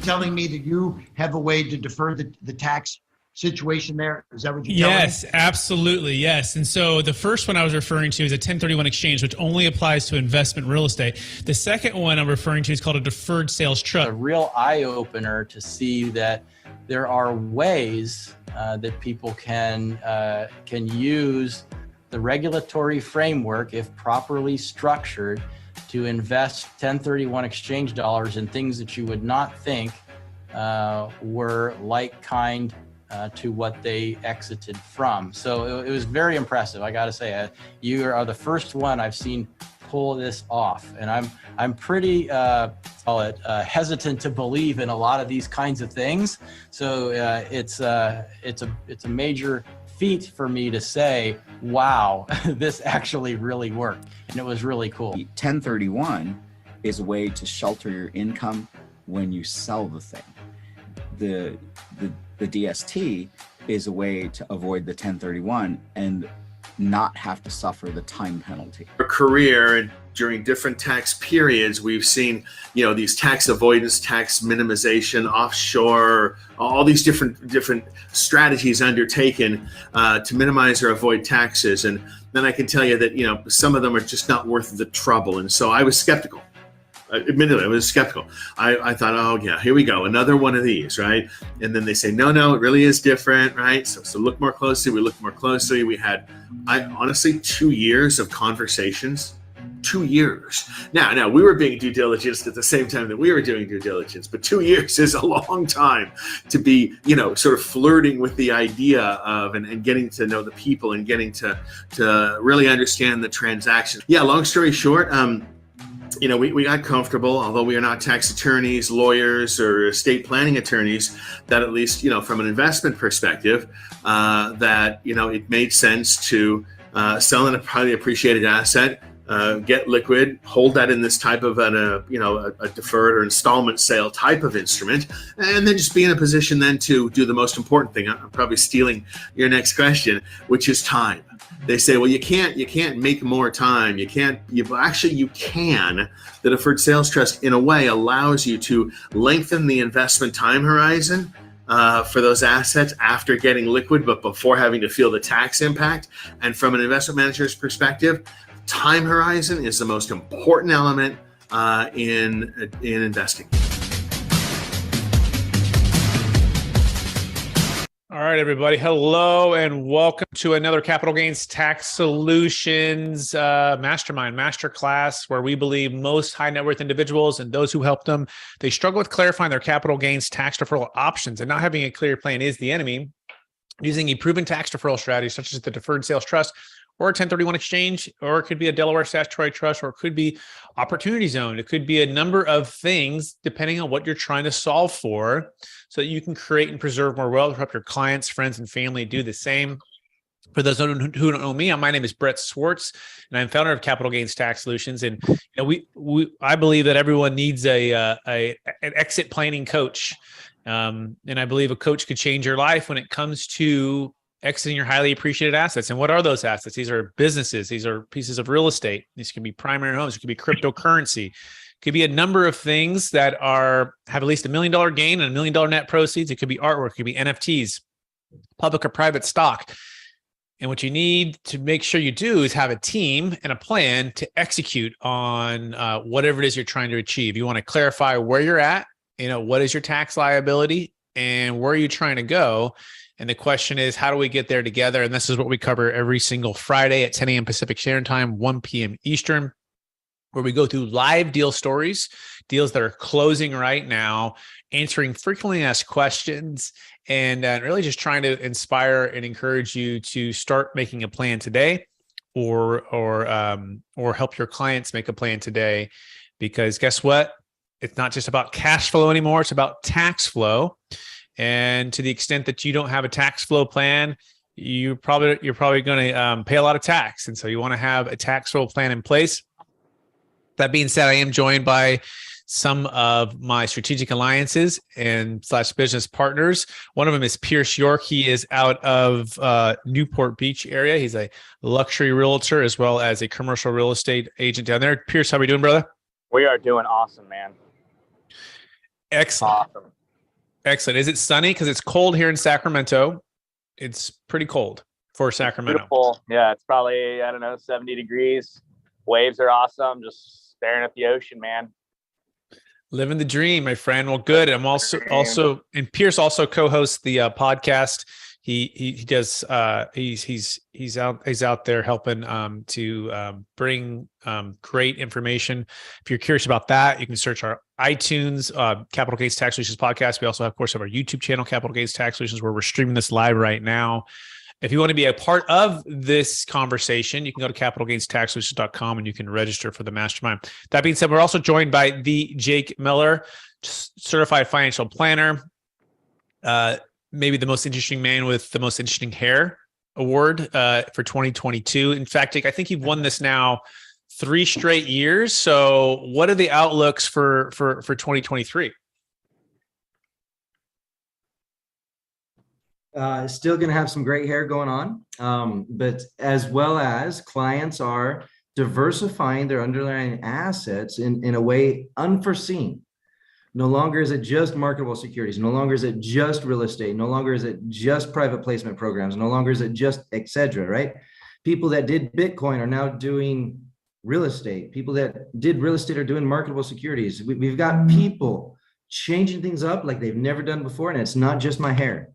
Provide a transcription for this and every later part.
telling me that you have a way to defer the tax situation there? Is that what you're telling me? Yes, absolutely. Yes. And so the first one I was referring to is a 1031 exchange, which only applies to investment real estate. The second one I'm referring to is called a deferred sales trust. A real eye-opener to see that there are ways that people can use the regulatory framework, if properly structured, to invest 1031 exchange dollars in things that you would not think were like kind to what they exited from. So it was very impressive. I got to say, you are the first one I've seen pull this off, and I'm pretty hesitant to believe in a lot of these kinds of things. So it's a major feat for me to say, wow, this actually really worked, and it was really cool. 1031 is a way to shelter your income when you sell the thing. The DST is a way to avoid the 1031 and not have to suffer the time penalty. Our career and during different tax periods, we've seen, these tax avoidance, tax minimization, offshore, all these different strategies undertaken to minimize or avoid taxes. And then I can tell you that, some of them are just not worth the trouble. And so I was skeptical. Admittedly, I was skeptical. I thought, oh yeah, here we go, another one of these, right? And then they say, no, it really is different, right? So look more closely. We looked more closely. We had, honestly, 2 years of conversations. 2 years. Now we were being due diligence at the same time that we were doing due diligence, but 2 years is a long time to be, sort of flirting with the idea of and getting to know the people and getting to really understand the transaction. Yeah, long story short, we got comfortable, although we are not tax attorneys, lawyers, or estate planning attorneys, that at least, from an investment perspective, that, it made sense to sell a highly appreciated asset, get liquid, hold that in this type of a deferred or installment sale type of instrument, and then just be in a position then to do the most important thing. I'm probably stealing your next question, which is time. They say, well, you can't make more time. You can. The Deferred Sales Trust, in a way, allows you to lengthen the investment time horizon for those assets after getting liquid, but before having to feel the tax impact. And from an investment manager's perspective, time horizon is the most important element in investing. All right, everybody. Hello and welcome to another Capital Gains Tax Solutions Mastermind Masterclass, where we believe most high net worth individuals and those who help them, they struggle with clarifying their capital gains tax deferral options, and not having a clear plan is the enemy. Using a proven tax deferral strategy such as the Deferred Sales Trust or a 1031 exchange, or it could be a Delaware statutory trust, or it could be opportunity zone. It could be a number of things depending on what you're trying to solve for, so that you can create and preserve more wealth, help your clients, friends, and family do the same. For those who don't know me, my name is Brett Swarts, and I'm founder of Capital Gains Tax Solutions. And I believe that everyone needs an exit planning coach, and I believe a coach could change your life when it comes to exiting your highly appreciated assets. And what are those assets? These are businesses. These are pieces of real estate. These can be primary homes. It could be cryptocurrency. It could be a number of things that have at least $1 million gain and $1 million net proceeds. It could be artwork. It could be NFTs, public or private stock. And what you need to make sure you do is have a team and a plan to execute on whatever it is you're trying to achieve. You want to clarify where you're at, what is your tax liability, and where are you trying to go? And the question is, how do we get there together? And this is what we cover every single Friday at 10 a.m. Pacific Standard Time, 1 p.m. Eastern, where we go through live deal stories, deals that are closing right now, answering frequently asked questions, and really just trying to inspire and encourage you to start making a plan today, or help your clients make a plan today. Because guess what? It's not just about cash flow anymore. It's about tax flow. And to the extent that you don't have a tax flow plan, you're probably going to pay a lot of tax. And so you want to have a tax flow plan in place. That being said, I am joined by some of my strategic alliances and / business partners. One of them is Pierce York. He is out of Newport Beach area. He's a luxury realtor as well as a commercial real estate agent down there. Pierce, how are we doing, brother? We are doing awesome, man. Excellent. Awesome. Excellent. Is it sunny? Because it's cold here in Sacramento. It's pretty cold for Sacramento. Beautiful. Yeah, it's probably, I don't know, 70 degrees. Waves are awesome. Just staring at the ocean, man. Living the dream, my friend. Well, good. I'm also, and Pierce also co-hosts the podcast. He does. He's out there helping to bring great information. If you're curious about that, you can search our iTunes Capital Gains Tax Solutions podcast. We also, of course, have our YouTube channel, Capital Gains Tax Solutions, where we're streaming this live right now. If you want to be a part of this conversation, you can go to capitalgainstaxsolutions.com and you can register for the mastermind. That being said, we're also joined by the Jake Miller, certified financial planner, maybe the most interesting man with the most interesting hair award for 2022. In fact, Jake, I think you've won this now 3 straight years. So what are the outlooks for 2023? Still going to have some great hair going on, but as well as clients are diversifying their underlying assets in a way unforeseen. No longer is it just marketable securities. No longer is it just real estate. No longer is it just private placement programs. No longer is it just et cetera, right? People that did Bitcoin are now doing real estate. People that did real estate are doing marketable securities. We've got people changing things up like they've never done before, and it's not just my hair.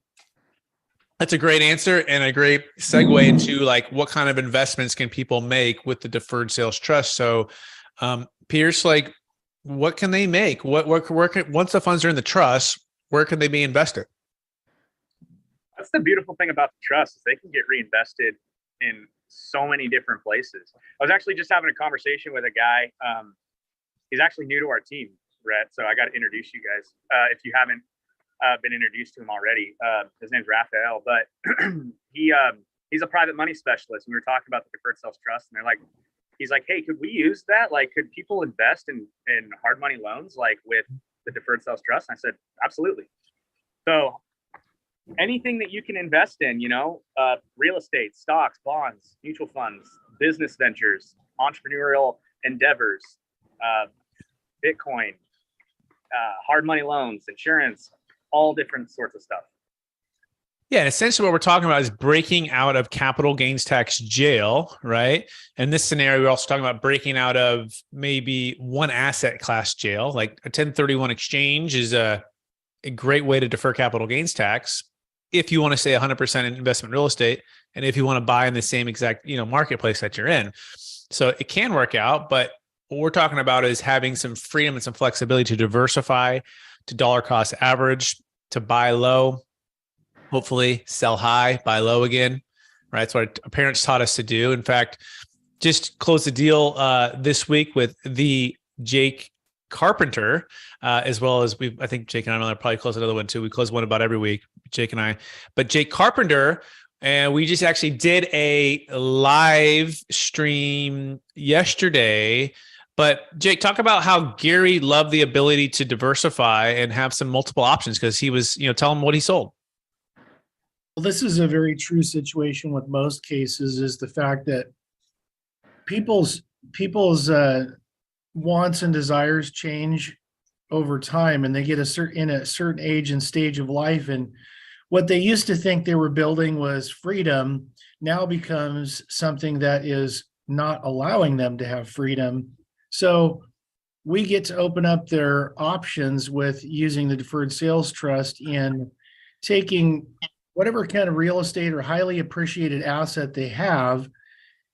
That's a great answer and a great segue into like what kind of investments can people make with the Deferred Sales Trust. So, Pierce, like, what can they make? Where can, once the funds are in the trust, where can they be invested? That's the beautiful thing about the trust is they can get reinvested in so many different places. I was actually just having a conversation with a guy. He's actually new to our team, Brett. So I got to introduce you guys if you haven't been introduced to him already. His name's Raphael, but he's a private money specialist. We were talking about the Deferred Sales Trust, and he's like, hey, could we use that? Like, could people invest in hard money loans like with the Deferred Sales Trust? And I said, absolutely. So anything that you can invest in, real estate, stocks, bonds, mutual funds, business ventures, entrepreneurial endeavors, Bitcoin, hard money loans, insurance, all different sorts of stuff. Yeah, and essentially what we're talking about is breaking out of capital gains tax jail, right? In this scenario, we're also talking about breaking out of maybe one asset class jail. Like a 1031 exchange is a great way to defer capital gains tax if you want to stay 100% in investment real estate and if you want to buy in the same exact marketplace that you're in. So it can work out, but what we're talking about is having some freedom and some flexibility to diversify, to dollar cost average, to buy low, hopefully sell high, buy low again, right? That's what our parents taught us to do. In fact, just closed the deal this week with the Jake Carpenter, as well as I think Jake and I will probably close another one too. We close one about every week, Jake and I, but Jake Carpenter, and we just actually did a live stream yesterday. But Jake, talk about how Gary loved the ability to diversify and have some multiple options because he was, tell him what he sold. Well, this is a very true situation with most cases is the fact that people's wants and desires change over time and they get in a certain age and stage of life. And what they used to think they were building was freedom now becomes something that is not allowing them to have freedom. So we get to open up their options with using the Deferred Sales Trust in taking whatever kind of real estate or highly appreciated asset they have.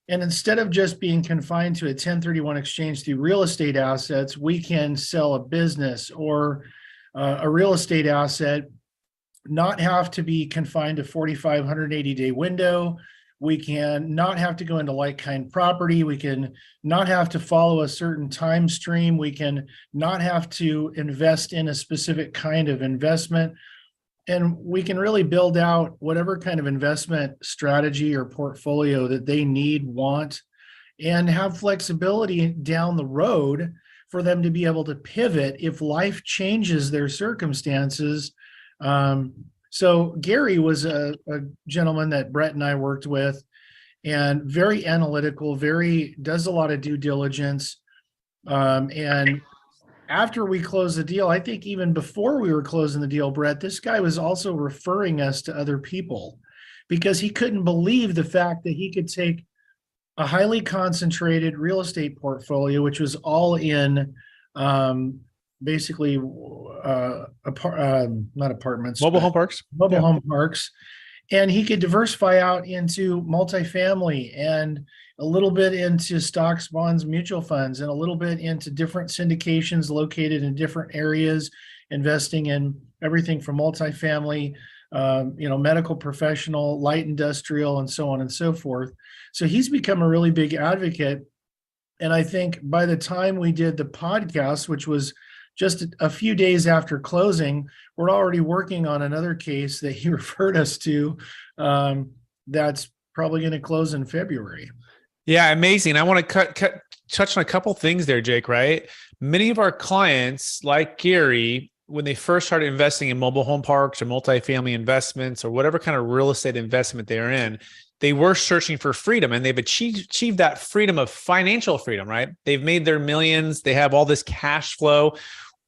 And instead of just being confined to a 1031 exchange through real estate assets, we can sell a business or a real estate asset, not have to be confined to 45, 180-day window. We can not have to go into like-kind property. We can not have to follow a certain time stream. We can not have to invest in a specific kind of investment. And we can really build out whatever kind of investment strategy or portfolio that they need, want, and have flexibility down the road for them to be able to pivot if life changes their circumstances. So Gary was a gentleman that Brett and I worked with, and very analytical, does a lot of due diligence, and after we closed the deal, I think even before we were closing the deal, Brett, this guy was also referring us to other people because he couldn't believe the fact that he could take a highly concentrated real estate portfolio, which was all in basically not apartments, Mobile home parks. mobile home parks. And he could diversify out into multifamily and a little bit into stocks, bonds, mutual funds, and a little bit into different syndications located in different areas, investing in everything from multifamily, medical professional, light industrial, and so on and so forth. So he's become a really big advocate. And I think by the time we did the podcast, which was just a few days after closing, we're already working on another case that he referred us to. That's probably going to close in February. Yeah, amazing. I want to touch on a couple things there, Jake, right? Many of our clients, like Gary, when they first started investing in mobile home parks or multifamily investments or whatever kind of real estate investment they're in, they were searching for freedom, and they've achieved that freedom of financial freedom, right? They've made their millions. They have all this cash flow,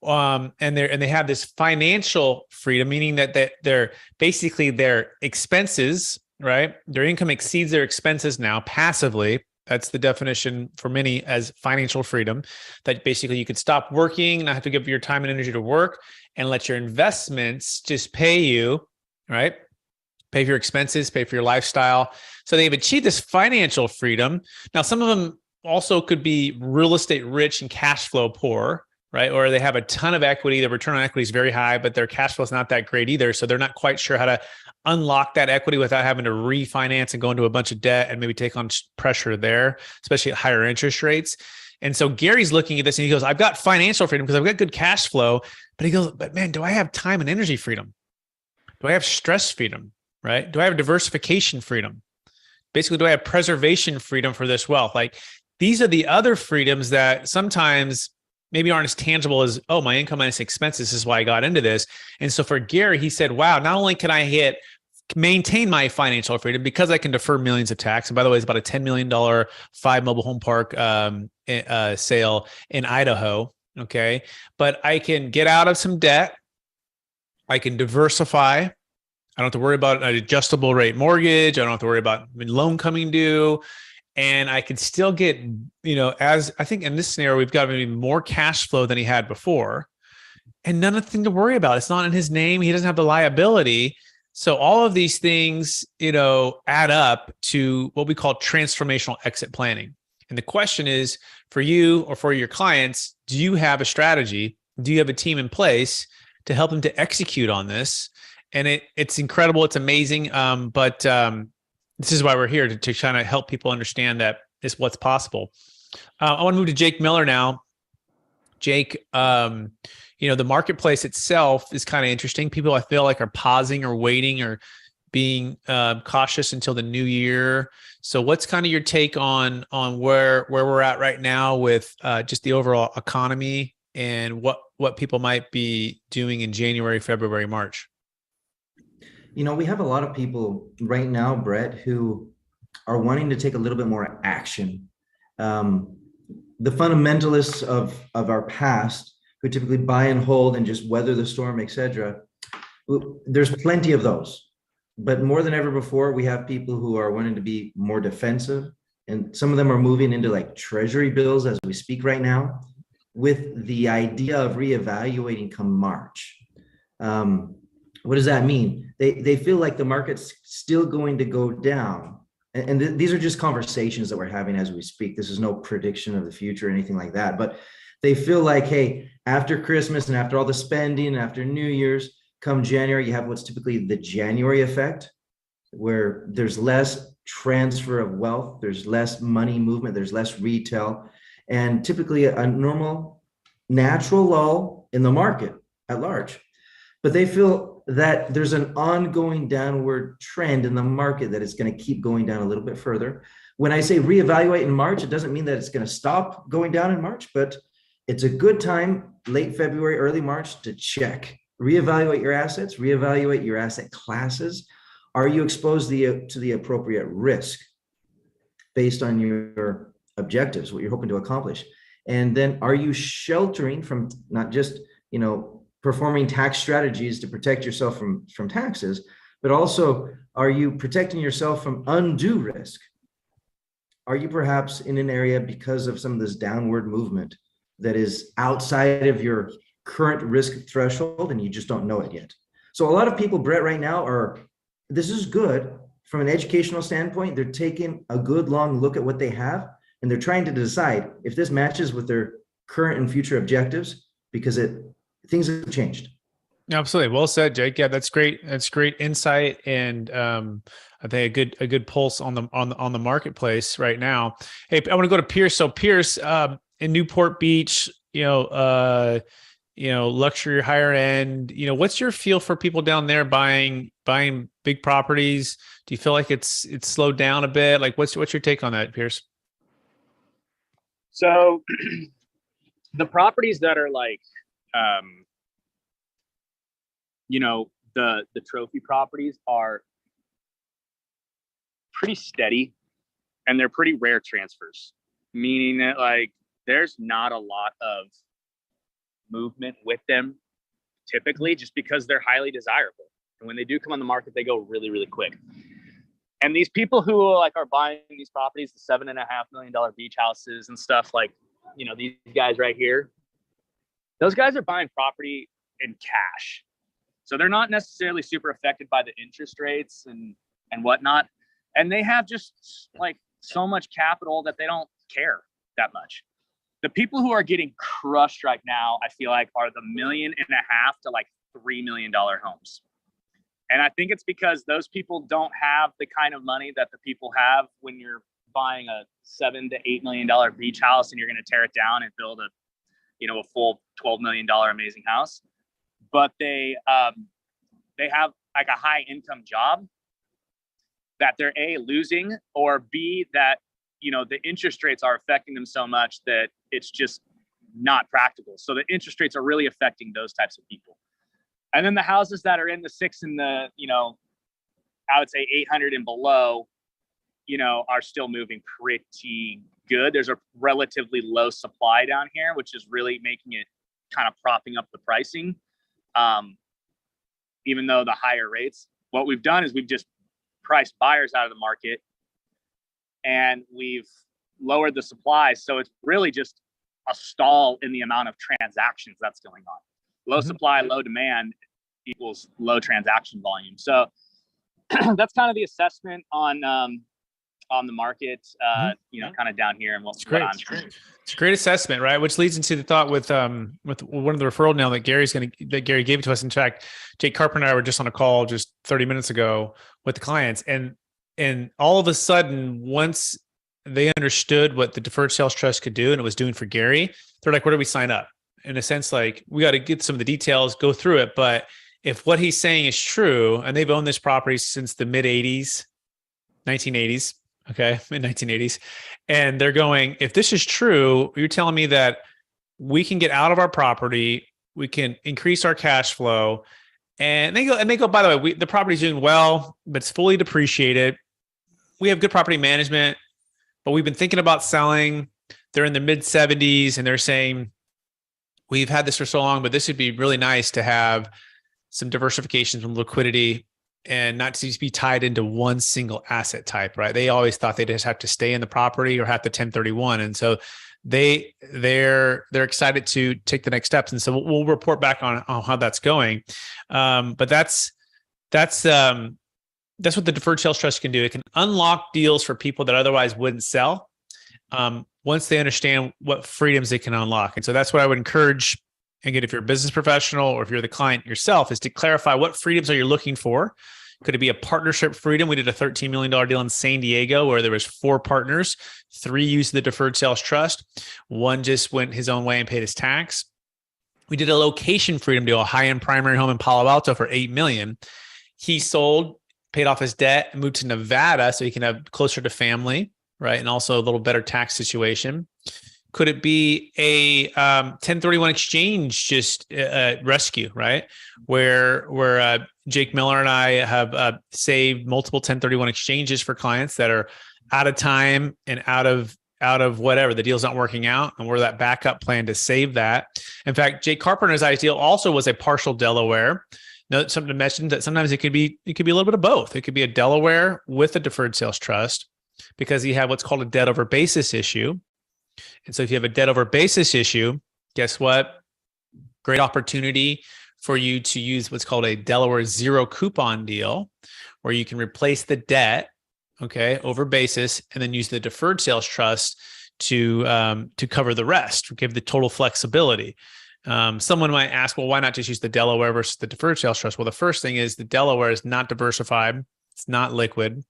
and they have this financial freedom, meaning that they're basically their expenses, right? Their income exceeds their expenses now passively. That's the definition for many as financial freedom, that basically you could stop working, not have to give your time and energy to work, and let your investments just pay you, right? Pay for your expenses, pay for your lifestyle. So they've achieved this financial freedom. Now, some of them also could be real estate rich and cash flow poor, right? Or they have a ton of equity. The return on equity is very high, but their cash flow is not that great either. So they're not quite sure how to unlock that equity without having to refinance and go into a bunch of debt and maybe take on pressure there, especially at higher interest rates. And so Gary's looking at this and he goes, I've got financial freedom because I've got good cash flow. But he goes, but man, do I have time and energy freedom? Do I have stress freedom? Right? Do I have diversification freedom? Basically, do I have preservation freedom for this wealth? Like, these are the other freedoms that sometimes maybe aren't as tangible as, oh, my income minus expenses is why I got into this. And so for Gary, he said, wow, not only can I maintain my financial freedom because I can defer millions of tax. And by the way, it's about a $10 million 5 mobile home park sale in Idaho. Okay. But I can get out of some debt. I can diversify. I don't have to worry about an adjustable rate mortgage. I don't have to worry about loan coming due. And I can still get, as I think in this scenario, we've got maybe more cash flow than he had before and nothing to worry about. It's not in his name. He doesn't have the liability. So all of these things, add up to what we call transformational exit planning. And the question is, for you or for your clients, do you have a strategy? Do you have a team in place to help them to execute on this? And it's incredible. It's amazing. But this is why we're here to kind of help people understand that is what's possible. I want to move to Jake Miller now. Jake, the marketplace itself is kind of interesting. People, I feel like, are pausing or waiting or being cautious until the new year. So what's kind of your take on where we're at right now with just the overall economy and what people might be doing in January, February, March? We have a lot of people right now, Brett, who are wanting to take a little bit more action. The fundamentalists of our past, who typically buy and hold and just weather the storm, etc. There's plenty of those, but more than ever before, we have people who are wanting to be more defensive, and some of them are moving into like treasury bills as we speak right now, with the idea of reevaluating come March. What does that mean? They feel like the market's still going to go down. And these are just conversations that we're having as we speak. This is no prediction of the future or anything like that. But they feel like, hey, after Christmas and after all the spending and after New Year's, come January, you have what's typically the January effect, where there's less transfer of wealth, there's less money movement, there's less retail, and typically a normal, natural lull in the market at large. But they feel that there's an ongoing downward trend in the market that is going to keep going down a little bit further. When I say reevaluate in March, it doesn't mean that it's going to stop going down in March, but it's a good time, late February, early March, to check. Reevaluate your assets, reevaluate your asset classes. Are you exposed to the appropriate risk based on your objectives, what you're hoping to accomplish? And then are you sheltering from not just, performing tax strategies to protect yourself from taxes, but also are you protecting yourself from undue risk? Are you perhaps in an area because of some of this downward movement that is outside of your current risk threshold and you just don't know it yet? So a lot of people, Brett, right now this is good from an educational standpoint. They're taking a good long look at what they have and they're trying to decide if this matches with their current and future objectives, because things have changed. Absolutely. Well said, Jake. Yeah, that's great. That's great insight. And I think a good pulse on the marketplace right now. Hey, I want to go to Pierce. So Pierce, in Newport Beach, luxury, higher end, what's your feel for people down there buying big properties? Do you feel like it's slowed down a bit? Like what's your take on that, Pierce? So the properties that are like, the trophy properties are pretty steady and they're pretty rare transfers, meaning that like there's not a lot of movement with them typically, just because they're highly desirable. And when they do come on the market, they go really, really quick. And these people who are buying these properties, the $7.5 million beach houses and stuff, these guys right here, those guys are buying property in cash. So they're not necessarily super affected by the interest rates and whatnot. And they have just so much capital that they don't care that much. The people who are getting crushed right now, I feel like, are the $1.5 million to $3 million homes. And I think it's because those people don't have the kind of money that the people have when you're buying a $7 to $8 million beach house and you're going to tear it down and build a full $12 million amazing house. But they have a high income job that they're A, losing, or B, that the interest rates are affecting them so much that it's just not practical. So the interest rates are really affecting those types of people. And then the houses that are in the 6 and the, I would say 800 and below, are still moving pretty good. There's a relatively low supply down here, which is really making it kind of propping up the pricing. Even though the higher rates, what we've done is we've just priced buyers out of the market and we've lowered the supply. So it's really just a stall in the amount of transactions that's going on. Low supply, low demand equals low transaction volume. So that's kind of the assessment on the market, kind of down here and what I'm seeing. It's a great assessment, right? Which leads into the thought with one of the referral now that Gary gave to us. In fact, Jake Carpenter and I were just on a call just 30 minutes ago with the clients, and all of a sudden, once they understood what the Deferred Sales Trust could do and it was doing for Gary, they're like, "Where do we sign up?" In a sense, we got to get some of the details, go through it. But if what he's saying is true, and they've owned this property since the mid-'80s, 1980s. Okay, mid-1980s. And they're going, if this is true, you're telling me that we can get out of our property, we can increase our cash flow. And they go, by the way, the property's doing well, but it's fully depreciated. We have good property management, but we've been thinking about selling. They're in the mid-70s and they're saying, we've had this for so long, but this would be really nice to have some diversification from liquidity and not to just be tied into one single asset type, right? They always thought they just have to stay in the property or have to 1031. And so they're excited to take the next steps. And so we'll report back on how that's going. But that's what the Deferred Sales Trust can do. It can unlock deals for people that otherwise wouldn't sell once they understand what freedoms they can unlock. And so that's what I would encourage. Again, if you're a business professional or if you're the client yourself, is to clarify what freedoms are you looking for. Could it be a partnership freedom? We did a $13 million deal in San Diego where there was 4 partners, 3 used the Deferred Sales Trust. 1 just went his own way and paid his tax. We did a location freedom deal, a high-end primary home in Palo Alto for $8 million. He sold, paid off his debt, and moved to Nevada so he can have closer to family, right? And also a little better tax situation. Could it be a 1031 exchange just rescue, right? Where Jake Miller and I have saved multiple 1031 exchanges for clients that are out of time and out of out of whatever, the deal's not working out, and we're that backup plan to save that. In fact, Jake Carpenter's ideal also was a partial Delaware. Now, something to mention that sometimes it could be a little bit of both. It could be a Delaware with a deferred sales trust, because you have what's called a debt over basis issue. And so if you have a debt over basis issue, guess what? Great opportunity for you to use what's called a Delaware zero coupon deal, where you can replace the debt, okay, over basis, and then use the deferred sales trust to cover the rest, give the total flexibility. Someone might ask, well, why not just use the Delaware versus the deferred sales trust? Well, the first thing is the Delaware is not diversified. It's not liquid.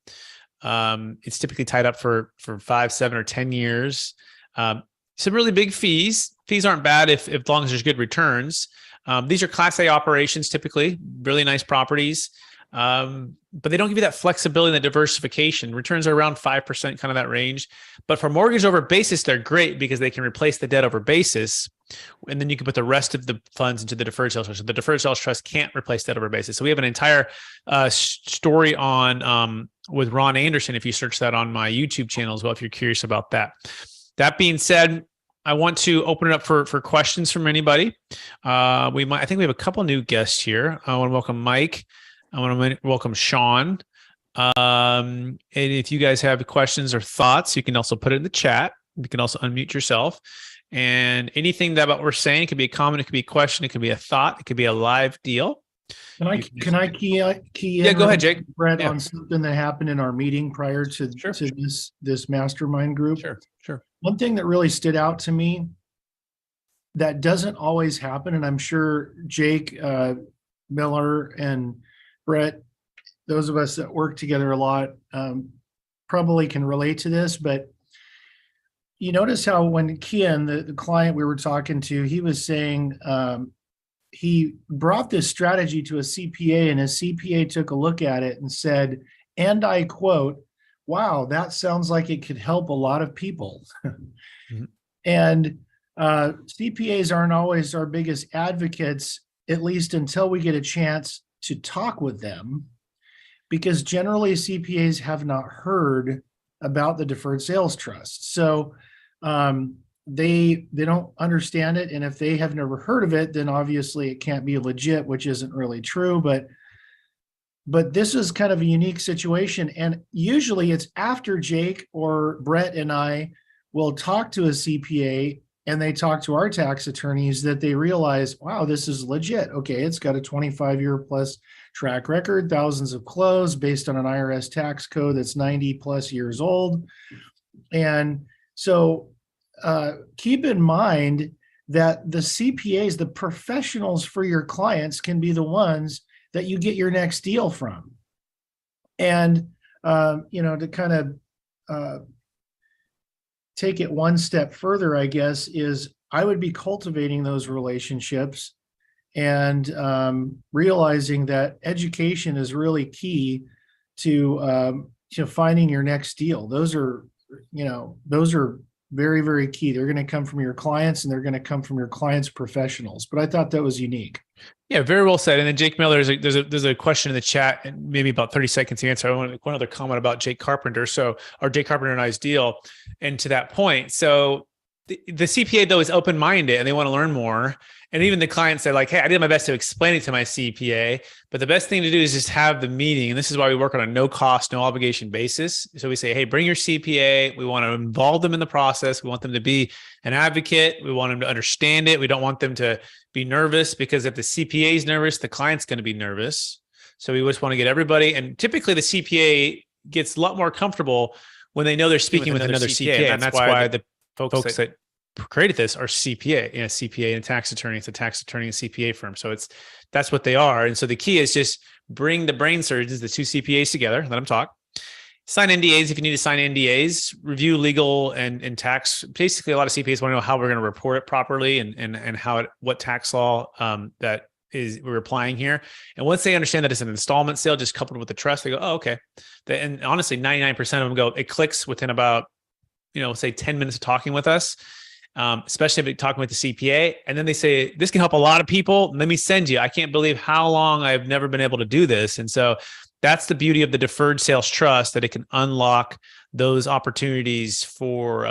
It's typically tied up for 5, 7, or 10 years. Some really big fees. Fees aren't bad if as long as there's good returns. These are Class A operations, typically really nice properties. But they don't give you that flexibility and the diversification. Returns are around 5%, kind of that range. But for mortgage over basis, they're great because they can replace the debt over basis. And then you can put the rest of the funds into the deferred sales trust. So the deferred sales trust can't replace debt over basis. So we have an entire story on with Ron Anderson, if you search that on my YouTube channel as well, if you're curious about that. That being said, I want to open it up for questions from anybody. I think we have a couple new guests here. I want to welcome Mike. I want to welcome Sean. And if you guys have questions or thoughts, you can also put it in the chat. You can also unmute yourself. And anything that what we're saying, it could be a comment, it could be a question, it could be a thought, it could be a live deal. Can I key in? Yeah, go ahead, Jake. Brett, on something that happened in our meeting prior to this mastermind group. Sure. One thing that really stood out to me that doesn't always happen, and I'm sure Jake Miller and Brett, those of us that work together a lot, probably can relate to this, but you notice how when Kian, the client we were talking to, he was saying he brought this strategy to a CPA, and his CPA took a look at it and said, and I quote, "Wow, that sounds like it could help a lot of people." Mm-hmm. And CPAs aren't always our biggest advocates, at least until we get a chance to talk with them, because generally CPAs have not heard about the deferred sales trust. So they don't understand it. And if they have never heard of it, then obviously it can't be legit, which isn't really true. But this is kind of a unique situation. And usually it's after Jake or Brett and I will talk to a CPA and they talk to our tax attorneys that they realize, wow, this is legit. Okay, it's got a 25-year plus track record, thousands of close based on an IRS tax code that's 90 plus years old. And so keep in mind that the CPAs, the professionals for your clients, can be the ones that you get your next deal from. And, to kind of take it one step further, I guess, is I would be cultivating those relationships and realizing that education is really key to finding your next deal. Those are very, very key. They're going to come from your clients and they're going to come from your clients' professionals. But I thought that was unique. Yeah, very well said. And then Jake Miller, there's a question in the chat, and maybe about 30 seconds to answer. I want one other comment about Jake Carpenter. Or Jake Carpenter and I's deal. And to that point, so the CPA though is open-minded and they want to learn more. And even the clients say like, hey, I did my best to explain it to my CPA, but the best thing to do is just have the meeting. And this is why we work on a no cost, no obligation basis. So we say, hey, bring your CPA. We want to involve them in the process. We want them to be an advocate. We want them to understand it. We don't want them to be nervous, because if the CPA is nervous, the client's going to be nervous. So we just want to get everybody. And typically the CPA gets a lot more comfortable when they know they're speaking with another CPA. And that's why the folks that created this are CPA, CPA and a tax attorney. It's a tax attorney and CPA firm. So that's what they are. And so the key is just bring the brain surgeons, the two CPAs together, let them talk, sign NDAs if you need to sign NDAs, review legal and tax. Basically, a lot of CPAs want to know how we're going to report it properly and what tax law that is we're applying here. And once they understand that it's an installment sale just coupled with the trust, they go, oh, okay. And honestly, 99% of them go, it clicks within about, say 10 minutes of talking with us. Especially if you're talking with the CPA. And then they say, this can help a lot of people. Let me send you. I can't believe how long I've never been able to do this. And so that's the beauty of the deferred sales trust, that it can unlock those opportunities for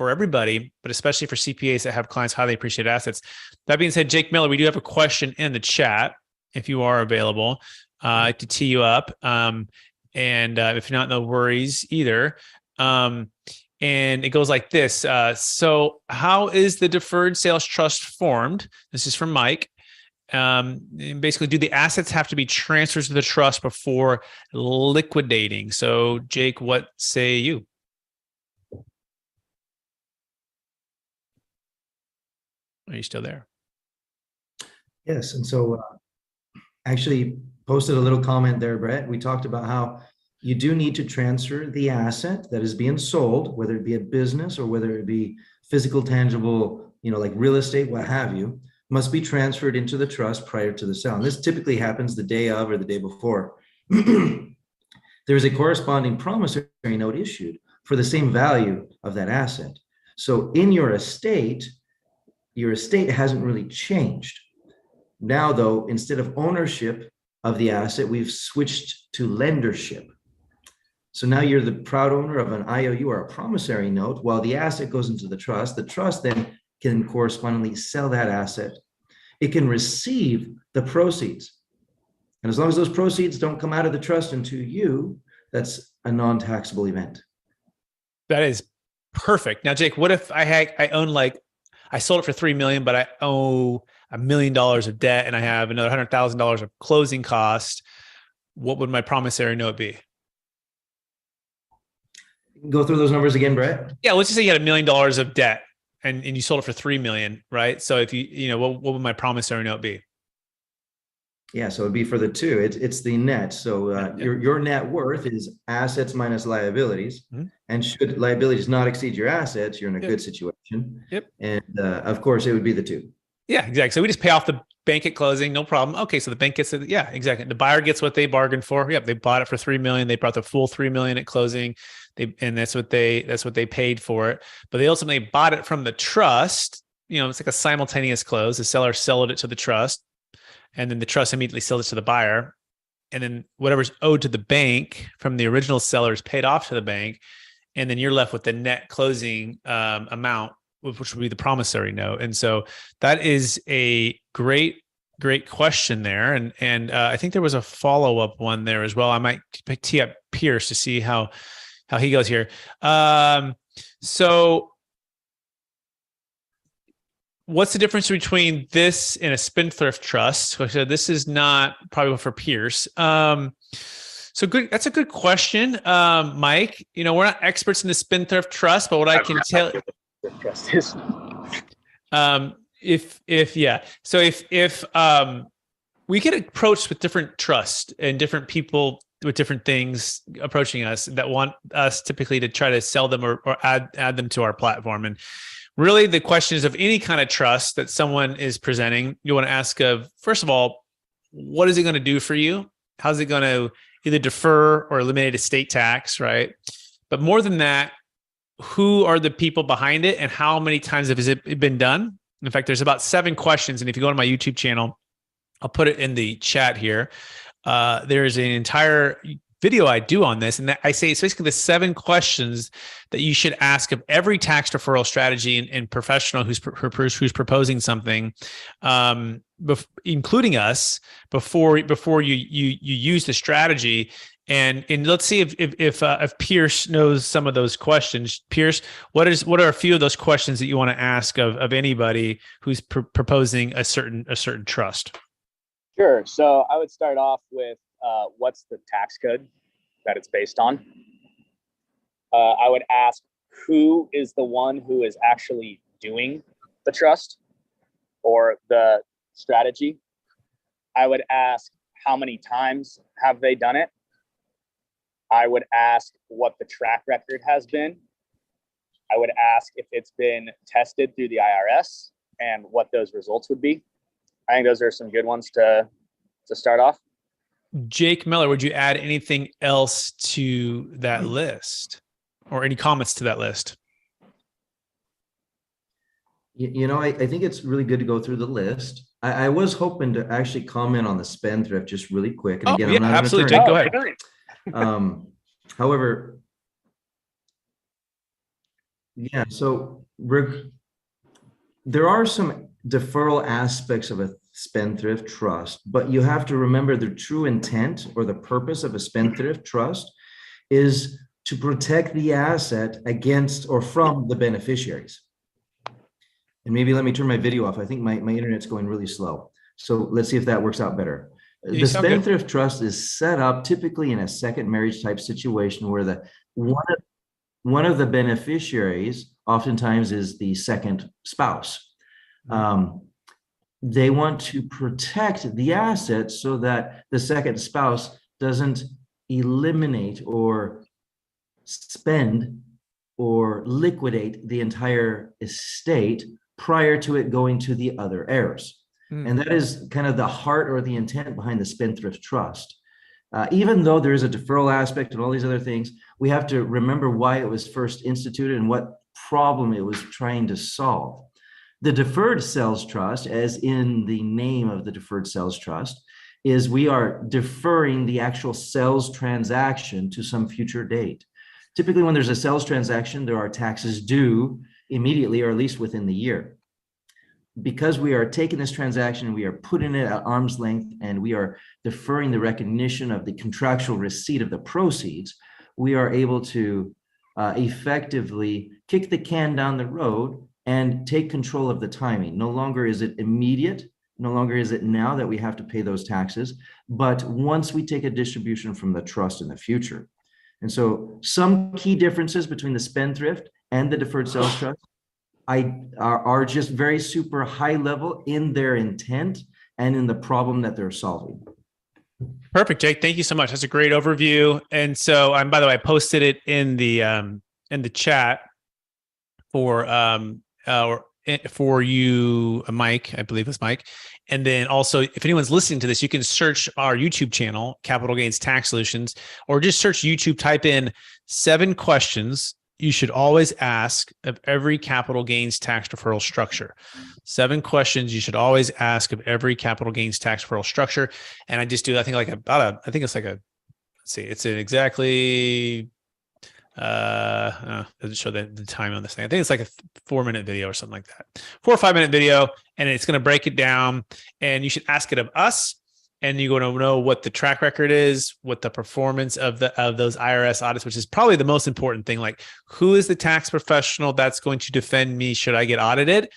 everybody, but especially for CPAs that have clients highly appreciated assets. That being said, Jake Miller, we do have a question in the chat if you are available to tee you up. And if not, no worries either. And it goes like this. So how is the deferred sales trust formed? This is from Mike. And basically, do the assets have to be transferred to the trust before liquidating? So Jake, what say you? Are you still there? Yes. And so actually posted a little comment there, Brett. We talked about how you do need to transfer the asset that is being sold, whether it be a business or whether it be physical, tangible, like real estate, what have you, must be transferred into the trust prior to the sale. And this typically happens the day of or the day before. There's a corresponding promissory note issued for the same value of that asset. So in your estate hasn't really changed. Now, though, instead of ownership of the asset, we've switched to lendership. So now you're the proud owner of an IOU or a promissory note, while the asset goes into the trust. The trust then can correspondingly sell that asset. It can receive the proceeds. And as long as those proceeds don't come out of the trust into you, that's a non-taxable event. That is perfect. Now, Jake, what if I sold it for $3 million, but I owe $1 million of debt and I have another $100,000 of closing cost? What would my promissory note be? Go through those numbers again, Brett. Yeah, let's just say you had $1 million of debt and you sold it for $3 million, right? So if what would my promissory note be? Yeah, so it'd be for the two. It's the net. So your net worth is assets minus liabilities. Mm-hmm. And should liabilities not exceed your assets, you're in a good situation. Yep. And of course, it would be the two. Yeah, exactly. So we just pay off the bank at closing, no problem. Okay, so the bank gets it. Yeah, exactly. The buyer gets what they bargained for. Yep, they bought it for $3 million. They brought the full $3 million at closing. And that's what they paid for it. But they ultimately bought it from the trust. It's like a simultaneous close. The seller sold it to the trust, and then the trust immediately sold it to the buyer. And then whatever's owed to the bank from the original seller is paid off to the bank. And then you're left with the net closing amount, which would be the promissory note. And so that is a great question there. And I think there was a follow-up one there as well. I might tee up Pierce to see how he goes here. So what's the difference between this and a spendthrift trust? So this is not probably for Pierce. So good. That's a good question, Mike. We're not experts in the spendthrift trust, but what I can tell trust is. If we get approached with different trusts and different people with different things approaching us that want us typically to try to sell them or add them to our platform. And really the question is of any kind of trust that someone is presenting, you want to ask first of all, what is it going to do for you? How's it going to either defer or eliminate estate tax, right? But more than that, who are the people behind it and how many times has it been done? In fact, there's about 7 questions. And if you go to my YouTube channel, I'll put it in the chat here. There's an entire video I do on this. And I say it's basically the 7 questions that you should ask of every tax deferral strategy and professional who's proposing something, including us, before you use the strategy. And let's see if Pierce knows some of those questions. Pierce, what are a few of those questions that you want to ask of anybody who's proposing a certain trust? Sure. So I would start off with what's the tax code that it's based on? I would ask who is the one who is actually doing the trust or the strategy. I would ask how many times have they done it? I would ask what the track record has been. I would ask if it's been tested through the IRS and what those results would be. I think those are some good ones to start off. Jake Miller, would you add anything else to that list or any comments to that list? I think it's really good to go through the list. I was hoping to actually comment on the spendthrift just really quick. And again, I'm not absolutely, an Jake, attorney. go ahead. However, yeah, so there are some deferral aspects of a spendthrift trust, but you have to remember the true intent or the purpose of a spendthrift trust is to protect the asset against or from the beneficiaries. And maybe let me turn my video off. I think my internet's going really slow. So let's see if that works out better. The spendthrift trust is set up typically in a second marriage type situation where the one of the beneficiaries oftentimes is the second spouse. They want to protect the assets so that the second spouse doesn't eliminate or spend or liquidate the entire estate prior to it going to the other heirs. And that is kind of the heart or the intent behind the spendthrift trust. Even though there is a deferral aspect and all these other things, we have to remember why it was first instituted and what problem it was trying to solve. The Deferred Sales Trust, as in the name of the Deferred Sales Trust, is we are deferring the actual sales transaction to some future date. Typically, when there's a sales transaction, there are taxes due immediately or at least within the year. Because we are taking this transaction, we are putting it at arm's length, and we are deferring the recognition of the contractual receipt of the proceeds, we are able to effectively kick the can down the road and take control of the timing. No longer is it immediate, no longer is it now that we have to pay those taxes, but once we take a distribution from the trust in the future. And so some key differences between the spendthrift and the Deferred Sales Trust are just very super high level in their intent and in the problem that they're solving. Perfect, Jake. Thank you so much. That's a great overview. And so, by the way, I posted it in the chat for you, Mike. I believe it's Mike. And then also, if anyone's listening to this, you can search our YouTube channel, Capital Gains Tax Solutions, or just search YouTube. Type in 7 questions you should always ask of every capital gains tax deferral structure. 7 questions you should always ask of every capital gains tax deferral structure. And I just do, I think it's an exactly, doesn't show the time on this thing. I think it's like a 4-minute video or something like that. 4 or 5 minute video, and it's going to break it down, and you should ask it of us. And you're going to know what the track record is, what the performance of those IRS audits, which is probably the most important thing. Like, who is the tax professional that's going to defend me should I get audited?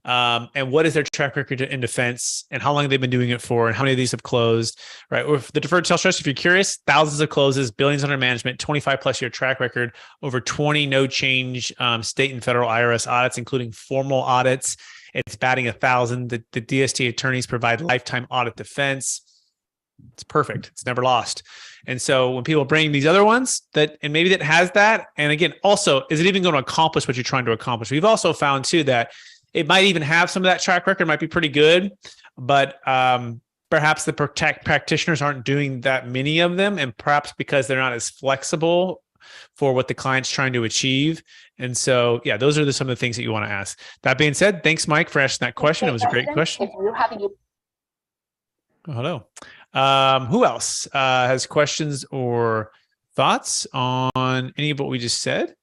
And what is their track record in defense, and how long have they been doing it for, and how many of these have closed, right? With the Deferred Sales Trust, if you're curious, thousands of closes, billions under management, 25 plus year track record, over 20 no change state and federal IRS audits, including formal audits. It's batting 1,000. The DST attorneys provide lifetime audit defense. It's perfect. It's never lost. And so when people bring these other ones that has that, and again, also, is it even going to accomplish what you're trying to accomplish? We've also found too that it might even have some of that track record, might be pretty good, but perhaps the practitioners aren't doing that many of them, and perhaps because they're not as flexible for what the client's trying to achieve. And so, yeah, those are some of the things that you want to ask. That being said, thanks, Mike, for asking that question. It was a great question. Oh, hello. Who else has questions or thoughts on any of what we just said?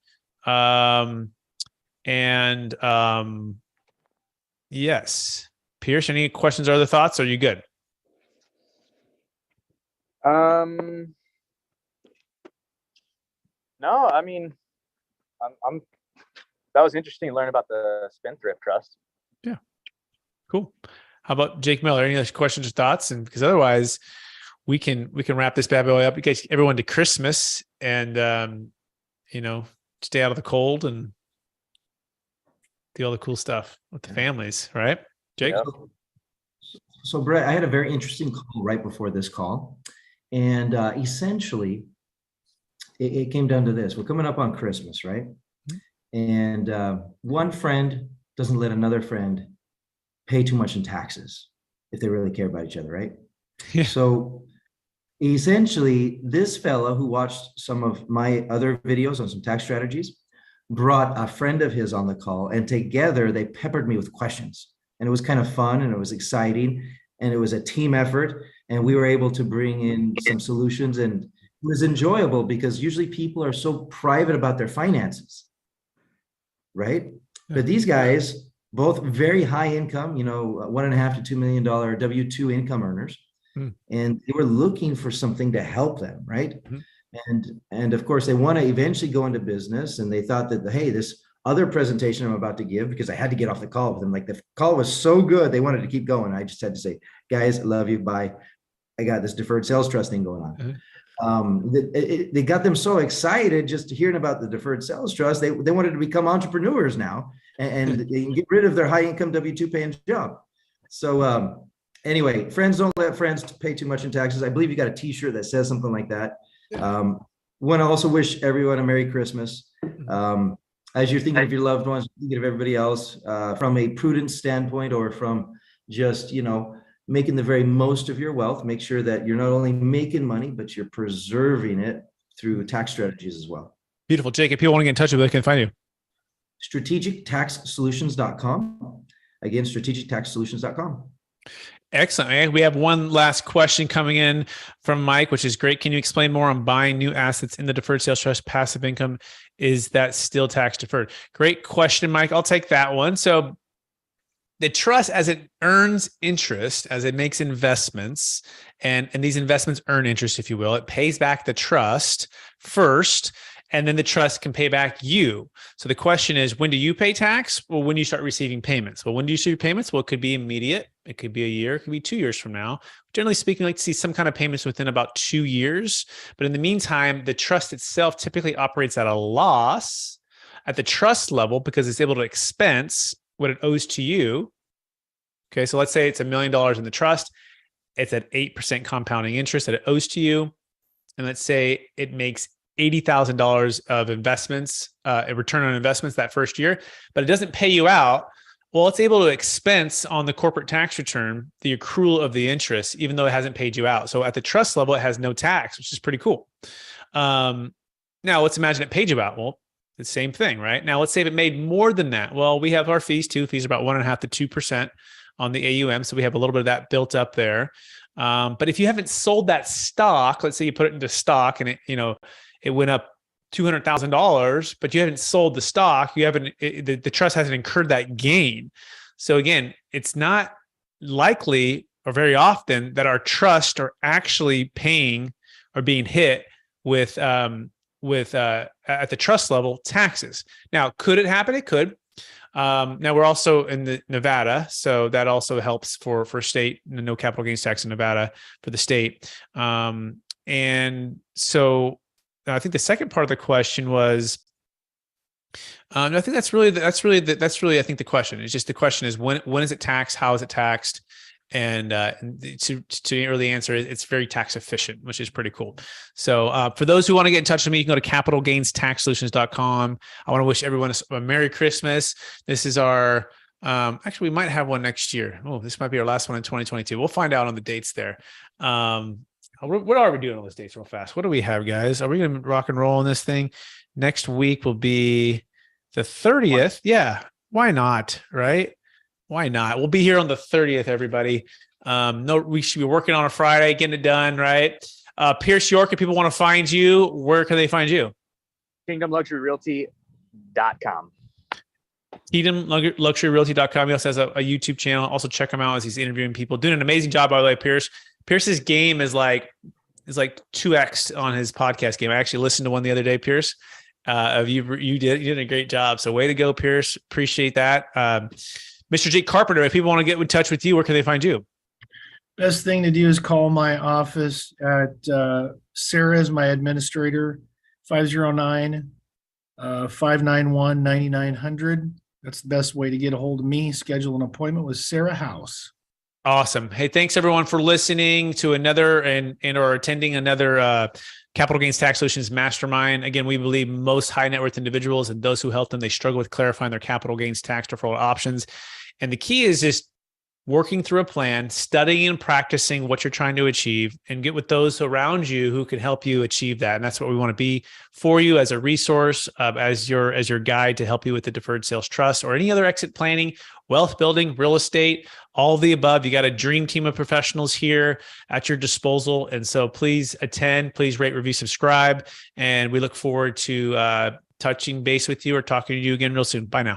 Yes, Pierce, any questions or other thoughts? Or are you good? No, I mean, I'm that was interesting to learn about the spendthrift trust. Yeah, cool. How about Jake Miller? Any other questions or thoughts? And because otherwise, we can wrap this bad boy up. Get everyone to Christmas and stay out of the cold and do all the cool stuff with the families, right? Jake? Yeah. So Brett, I had a very interesting call right before this call, and essentially, it came down to this. We're coming up on Christmas, right? And one friend doesn't let another friend pay too much in taxes if they really care about each other, right? Yeah. So essentially, this fellow who watched some of my other videos on some tax strategies brought a friend of his on the call, and together they peppered me with questions. And it was kind of fun and it was exciting and it was a team effort. And we were able to bring in some solutions, and it was enjoyable because usually people are so private about their finances, right? But these guys, both very high income, $1.5 to $2 million W-2 income earners, and they were looking for something to help them, right? And of course, they want to eventually go into business, and they thought that, hey, this other presentation I'm about to give, because I had to get off the call with them, like the call was so good, they wanted to keep going. I just had to say, guys, I love you, bye. I got this deferred sales trust thing going on. They got them so excited just hearing about the deferred sales trust. They wanted to become entrepreneurs now and they can get rid of their high income W-2 paying job. So anyway, friends don't let friends pay too much in taxes. I believe you got a t-shirt that says something like that. Want to also wish everyone a Merry Christmas. As you're thinking of your loved ones, thinking of everybody else, from a prudent standpoint, or from just, making the very most of your wealth, make sure that you're not only making money, but you're preserving it through tax strategies as well. Beautiful. Jake, if people want to get in touch with you, they can find you. strategictaxsolutions.com. Again, strategictaxsolutions.com. Excellent. We have one last question coming in from Mike, which is great. Can you explain more on buying new assets in the deferred sales trust passive income? Is that still tax deferred? Great question, Mike. I'll take that one. So the trust, as it earns interest, as it makes investments, and these investments earn interest, if you will, it pays back the trust first, and then the trust can pay back you. So the question is, when do you pay tax? Well, when you start receiving payments. Well, when do you receive payments? Well, it could be immediate. It could be a year. It could be 2 years from now. Generally speaking, we like to see some kind of payments within about 2 years. But in the meantime, the trust itself typically operates at a loss at the trust level because it's able to expense what it owes to you. Okay, so let's say it's $1 million in the trust. It's at 8% compounding interest that it owes to you. And let's say it makes $80,000 of investments, a return on investments that first year, but it doesn't pay you out. Well, it's able to expense on the corporate tax return the accrual of the interest, even though it hasn't paid you out. So at the trust level, it has no tax, which is pretty cool. Now, let's imagine it paid you out. Well, the same thing, right? Now, let's say if it made more than that. Well, we have our fees too. Fees are about 1.5 to 2% on the AUM. So we have a little bit of that built up there. But if you haven't sold that stock, let's say you put it into stock and it went up $200,000, but you haven't sold the stock, the trust hasn't incurred that gain. So again, it's not likely or very often that our trusts are actually paying or being hit with at the trust level taxes. Now, could it happen? It could. Now we're also in the Nevada, so that also helps for state, no capital gains tax in Nevada for the state. And so I think the second part of the question was, I think that's really I think the question is just, the question is when is it taxed? How is it taxed? And to really answer it, it's very tax efficient, which is pretty cool. So for those who want to get in touch with me, you can go to capitalgainstaxsolutions.com. I want to wish everyone a Merry Christmas. This is our, actually, we might have one next year. Oh, this might be our last one in 2022. We'll find out on the dates there. What are we doing on those dates real fast? What do we have, guys? Are we going to rock and roll on this thing? Next week will be the 30th. Yeah. Why not? Right? Why not? We'll be here on the 30th, everybody. We should be working on a Friday, getting it done, right? Pierce York, if people want to find you, where can they find you? KingdomLuxuryRealty.com. KingdomLuxuryRealty.com. He also has a YouTube channel. Also check him out as he's interviewing people. Doing an amazing job, by the way, Pierce. Pierce's game is like 2x on his podcast game. I actually listened to one the other day, Pierce. You did a great job. So way to go, Pierce. Appreciate that. Mr. Jake Carpenter, if people want to get in touch with you, where can they find you? Best thing to do is call my office at Sarah is my administrator, 509-591-9900. That's the best way to get a hold of me. Schedule an appointment with Sarah House. Awesome. Hey, thanks everyone for listening to another and or attending another Capital Gains Tax Solutions Mastermind. Again, we believe most high net worth individuals and those who help them, they struggle with clarifying their capital gains tax deferral options. And the key is just working through a plan, studying and practicing what you're trying to achieve, and get with those around you who can help you achieve that. And that's what we want to be for you as a resource, as your guide to help you with the Deferred Sales Trust or any other exit planning, wealth building, real estate, all of the above. You got a dream team of professionals here at your disposal. And so please attend, please rate, review, subscribe. And we look forward to touching base with you or talking to you again real soon. Bye now.